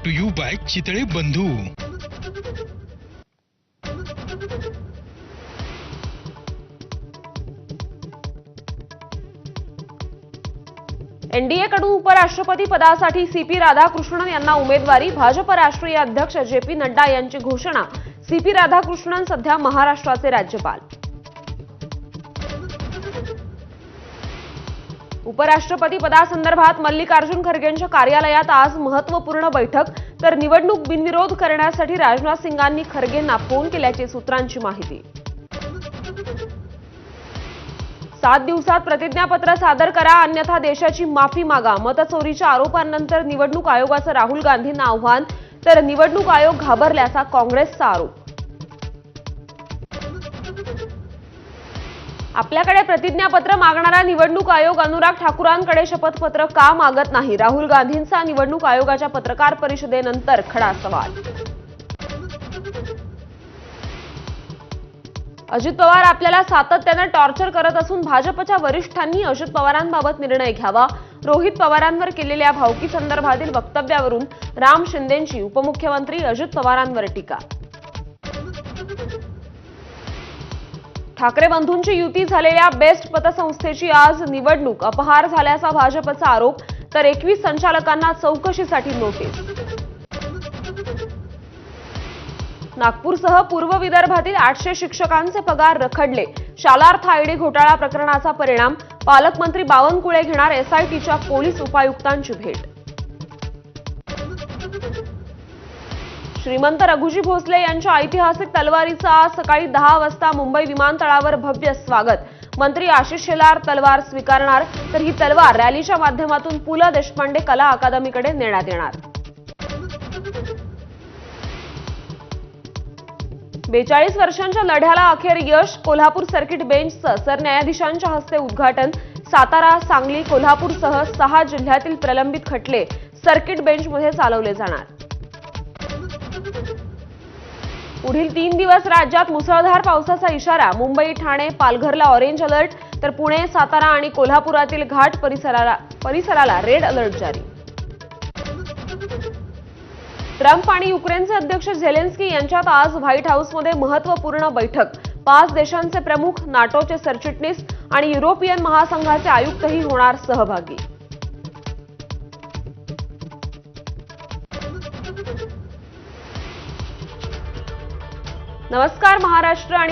To you bye Chitale बंधू। NDA कडून उपराष्ट्रपती पदासाठी सीपी राधाकृष्णन यांना उमेदवारी। भाजप राष्ट्रीय अध्यक्ष जेपी नड्डा यांची घोषणा। सीपी राधाकृष्णन सध्या महाराष्ट्राचे राज्यपाल। उपराष्ट्रपती पदासंदर्भात मल्लिकार्जुन खरगेंच्या कार्यालयात आज महत्त्वपूर्ण बैठक। तर निवडणूक बिनविरोध करण्यासाठी राजनाथ सिंगांनी खरगेंना फोन केल्याची सूत्रांची माहिती। 7 दिवसात प्रतिज्ञापत्र सादर करा, अन्यथा देशाची माफी मागा। मतचोरीच्या आरोपांनंतर निवडणूक आयोगाचं राहुल गांधींना आव्हान। तर निवडणूक आयोग घाबरल्याचा काँग्रेसचा आरोप। आपल्याकडे प्रतिज्ञापत्र मागणारा निवडणूक आयोग अनुराग ठाकुरांकडे शपथपत्र का मागत नाही? राहुल गांधींचा निवडणूक आयोगाच्या पत्रकार परिषदेनंतर खडा सवाल। अजित पवार आपल्याला सातत्याने टॉर्चर करत असून भाजपच्या वरिष्ठांनी अजित पवारांबाबत निर्णय घ्यावा। रोहित पवारांवर केलेल्या भावकी संदर्भातील वक्तव्यावरून राम शिंदेंची उपमुख्यमंत्री अजित पवारांवर टीका। ठाकरे बंधूंची युती झालेल्या बेस्ट पतसंस्थेची आज निवडणूक। अपहार झाल्याचा भाजपचा आरोप। तर 21 संचालकांना चौकशीसाठी नोटीस। नागपूरसह पूर्व विदर्भातील 800 शिक्षकांचे पगार रखडले। शालार्थ आयडी घोटाळा प्रकरणाचा परिणाम। पालकमंत्री बावनकुळे घेणार एसआयटीच्या पोलीस उपायुक्तांची भेट। श्रीमंत रघुजी भोसले यांच्या ऐतिहासिक तलवारीचं आज सकाळी 10 वाजता मुंबई विमानतळावर भव्य स्वागत। मंत्री आशिष शेलार तलवार स्वीकारणार। तर ही तलवार रॅलीच्या माध्यमातून पु ल देशपांडे कला अकादमीकडे नेण्यात येणार। 42 वर्षांच्या लढ्याला अखेर यश। कोल्हापूर सर्किट बेंचचं सरन्यायाधीशांच्या हस्ते उद्घाटन। सातारा, सांगली, कोल्हापूरसह 6 जिल्ह्यातील प्रलंबित खटले सर्किट बेंचमध्ये चालवले जाणार। पुढील 3 दिवस राज्यात मुसळधार पावसाचा इशारा। मुंबई, ठाणे, पालघरला ऑरेंज अलर्ट। तर पुणे, सातारा आणि कोल्हापुरातील घाट परिसराला रेड अलर्ट जारी। ट्रम्प आणि युक्रेनचे अध्यक्ष झेलेन्स्की यांच्यात आज व्हाईट हाऊसमध्ये महत्त्वपूर्ण बैठक। 5 देशांचे प्रमुख, नाटोचे सरचिटणीस आणि युरोपियन महासंघाचे आयुक्तही होणार सहभागी। नमस्कार महाराष्ट्र आणि